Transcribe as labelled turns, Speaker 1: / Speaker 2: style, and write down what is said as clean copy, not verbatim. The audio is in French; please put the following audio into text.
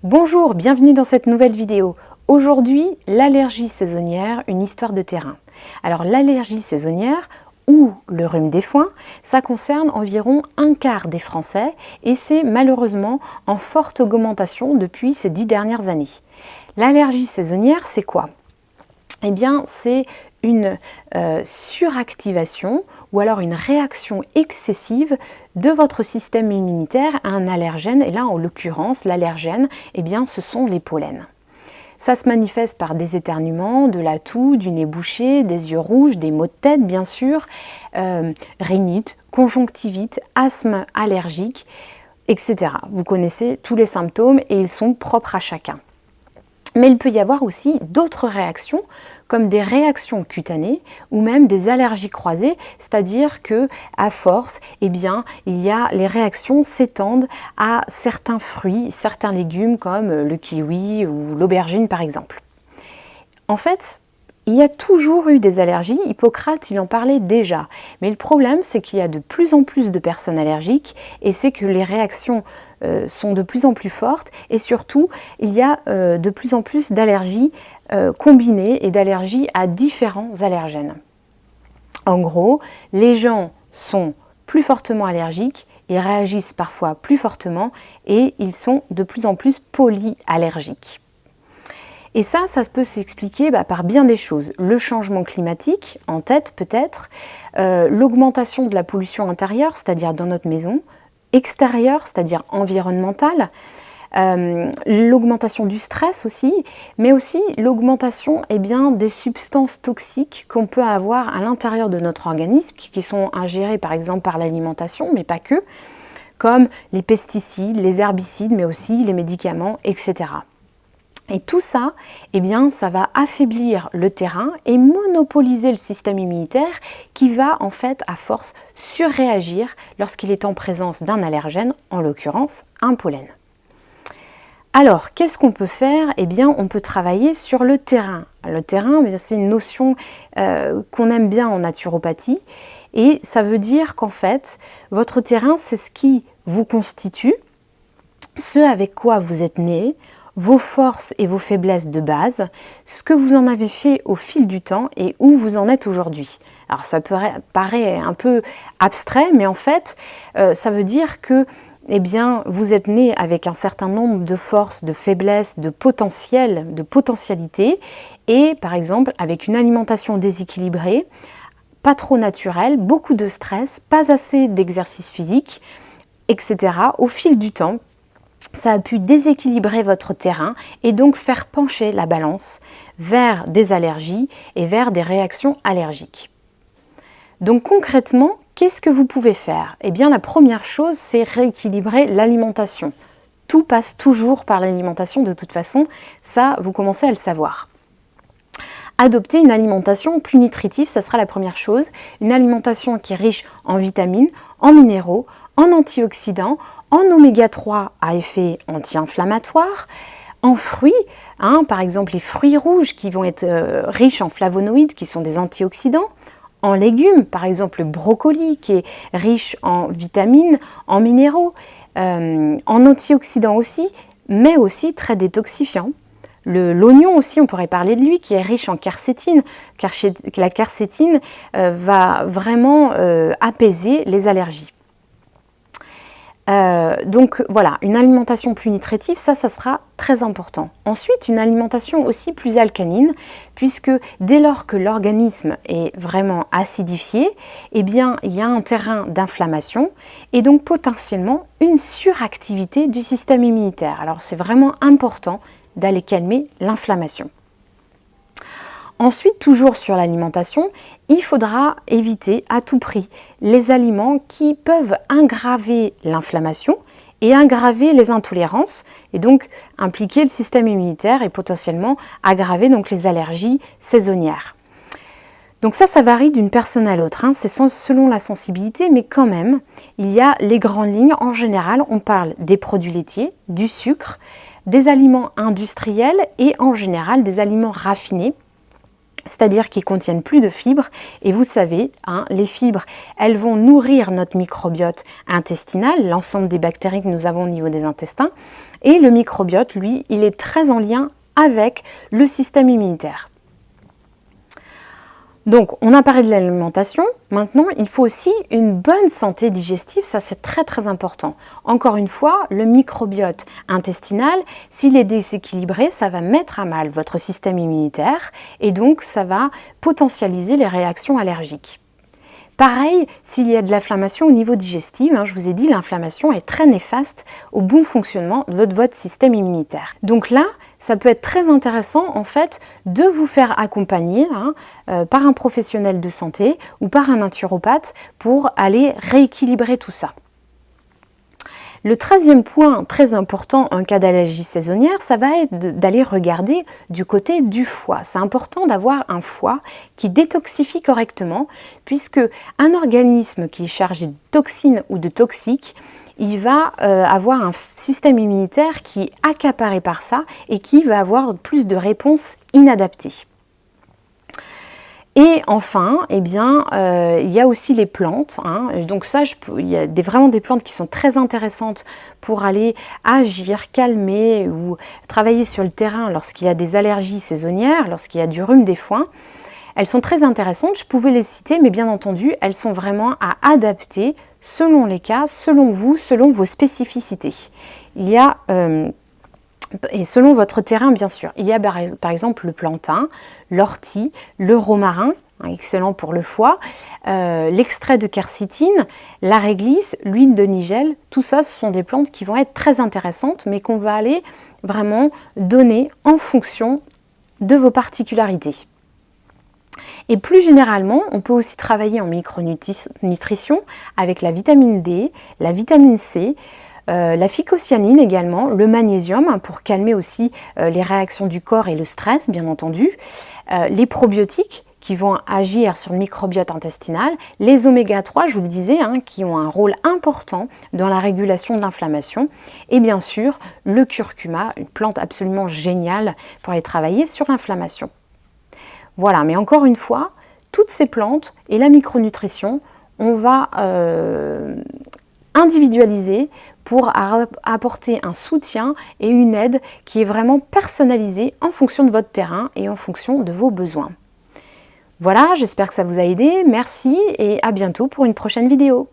Speaker 1: Bonjour, bienvenue dans cette nouvelle vidéo. Aujourd'hui, l'allergie saisonnière, une histoire de terrain. Alors l'allergie saisonnière ou le rhume des foins, ça concerne environ un quart des Français et c'est malheureusement en forte augmentation depuis ces 10 dernières années. L'allergie saisonnière, c'est quoi? Eh bien, c'est une suractivation ou alors une réaction excessive de votre système immunitaire à un allergène. Et là, en l'occurrence, l'allergène, eh bien, ce sont les pollens. Ça se manifeste par des éternuements, de la toux, du nez bouché, des yeux rouges, des maux de tête, bien sûr, rhinite, conjonctivite, asthme allergique, etc. Vous connaissez tous les symptômes et ils sont propres à chacun. Mais il peut y avoir aussi d'autres réactions, comme des réactions cutanées ou même des allergies croisées, c'est-à-dire que à force, eh bien, les réactions s'étendent à certains fruits, certains légumes comme le kiwi ou l'aubergine par exemple. En fait, il y a toujours eu des allergies, Hippocrate il en parlait déjà, mais le problème c'est qu'il y a de plus en plus de personnes allergiques et c'est que les réactions sont de plus en plus fortes et surtout il y a de plus en plus d'allergies combinées et d'allergies à différents allergènes. En gros, les gens sont plus fortement allergiques, ils réagissent parfois plus fortement et ils sont de plus en plus polyallergiques. Et ça peut s'expliquer par bien des choses. Le changement climatique, en tête peut-être, l'augmentation de la pollution intérieure, c'est-à-dire dans notre maison, extérieure, c'est-à-dire environnementale, l'augmentation du stress aussi, mais aussi l'augmentation des substances toxiques qu'on peut avoir à l'intérieur de notre organisme, qui sont ingérées par exemple par l'alimentation, mais pas que, comme les pesticides, les herbicides, mais aussi les médicaments, etc. Et tout ça, ça va affaiblir le terrain et monopoliser le système immunitaire qui va en fait à force surréagir lorsqu'il est en présence d'un allergène, en l'occurrence un pollen. Alors, qu'est-ce qu'on peut faire? On peut travailler sur le terrain. Le terrain, c'est une notion qu'on aime bien en naturopathie et ça veut dire qu'en fait, votre terrain, c'est ce qui vous constitue, ce avec quoi vous êtes né, vos forces et vos faiblesses de base, ce que vous en avez fait au fil du temps et où vous en êtes aujourd'hui. Alors ça paraît un peu abstrait, mais en fait, ça veut dire que vous êtes né avec un certain nombre de forces, de faiblesses, de potentiel, de potentialités, et par exemple avec une alimentation déséquilibrée, pas trop naturelle, beaucoup de stress, pas assez d'exercice physique, etc. Au fil du temps, ça a pu déséquilibrer votre terrain et donc faire pencher la balance vers des allergies et vers des réactions allergiques. Donc concrètement, qu'est-ce que vous pouvez faire? La première chose, c'est rééquilibrer l'alimentation. Tout passe toujours par l'alimentation de toute façon, ça vous commencez à le savoir. Adopter une alimentation plus nutritive, ça sera la première chose. Une alimentation qui est riche en vitamines, en minéraux, en antioxydants, en oméga 3 à effet anti-inflammatoire, en fruits, par exemple les fruits rouges qui vont être riches en flavonoïdes qui sont des antioxydants, en légumes, par exemple le brocoli qui est riche en vitamines, en minéraux, en antioxydants aussi, mais aussi très détoxifiant. L'oignon aussi, on pourrait parler de lui, qui est riche en quercétine, car la quercétine va vraiment apaiser les allergies. Donc voilà, une alimentation plus nutritive, ça sera très important. Ensuite, une alimentation aussi plus alcaline, puisque dès lors que l'organisme est vraiment acidifié, il y a un terrain d'inflammation et donc potentiellement une suractivité du système immunitaire. Alors c'est vraiment important d'aller calmer l'inflammation. Ensuite, toujours sur l'alimentation, il faudra éviter à tout prix les aliments qui peuvent aggraver l'inflammation et aggraver les intolérances et donc impliquer le système immunitaire et potentiellement aggraver donc les allergies saisonnières. Donc ça varie d'une personne à l'autre, c'est selon la sensibilité, mais quand même, il y a les grandes lignes. En général, on parle des produits laitiers, du sucre, des aliments industriels et en général des aliments raffinés, c'est-à-dire qui contiennent plus de fibres. Et vous savez, les fibres, elles vont nourrir notre microbiote intestinal, l'ensemble des bactéries que nous avons au niveau des intestins. Et le microbiote, lui, il est très en lien avec le système immunitaire. Donc, on a parlé de l'alimentation. Maintenant, il faut aussi une bonne santé digestive. Ça, c'est très, très important. Encore une fois, le microbiote intestinal, s'il est déséquilibré, ça va mettre à mal votre système immunitaire et donc, ça va potentialiser les réactions allergiques. Pareil, s'il y a de l'inflammation au niveau digestif, je vous ai dit, l'inflammation est très néfaste au bon fonctionnement de votre système immunitaire. Donc là, ça peut être très intéressant en fait de vous faire accompagner par un professionnel de santé ou par un naturopathe pour aller rééquilibrer tout ça. Le 13e point très important en cas d'allergie saisonnière, ça va être d'aller regarder du côté du foie. C'est important d'avoir un foie qui détoxifie correctement, puisque un organisme qui est chargé de toxines ou de toxiques, il va avoir un système immunitaire qui est accaparé par ça et qui va avoir plus de réponses inadaptées. Et enfin, il y a aussi les plantes. Donc ça, il y a vraiment des plantes qui sont très intéressantes pour aller agir, calmer ou travailler sur le terrain lorsqu'il y a des allergies saisonnières, lorsqu'il y a du rhume des foins. Elles sont très intéressantes, je pouvais les citer, mais bien entendu, elles sont vraiment à adapter selon les cas, selon vous, selon vos spécificités. Il y a... et selon votre terrain, bien sûr. Il y a par exemple le plantain, l'ortie, le romarin, excellent pour le foie, l'extrait de quercétine, la réglisse, l'huile de nigel. Tout ça, ce sont des plantes qui vont être très intéressantes, mais qu'on va aller vraiment donner en fonction de vos particularités. Et plus généralement, on peut aussi travailler en micronutrition avec la vitamine D, la vitamine C, la phycocyanine également, le magnésium pour calmer aussi les réactions du corps et le stress bien entendu, les probiotiques qui vont agir sur le microbiote intestinal, les oméga 3, je vous le disais, qui ont un rôle important dans la régulation de l'inflammation, et bien sûr le curcuma, une plante absolument géniale pour aller travailler sur l'inflammation. Voilà, mais encore une fois, toutes ces plantes et la micronutrition, on va individualiser pour apporter un soutien et une aide qui est vraiment personnalisée en fonction de votre terrain et en fonction de vos besoins. Voilà, j'espère que ça vous a aidé. Merci et à bientôt pour une prochaine vidéo.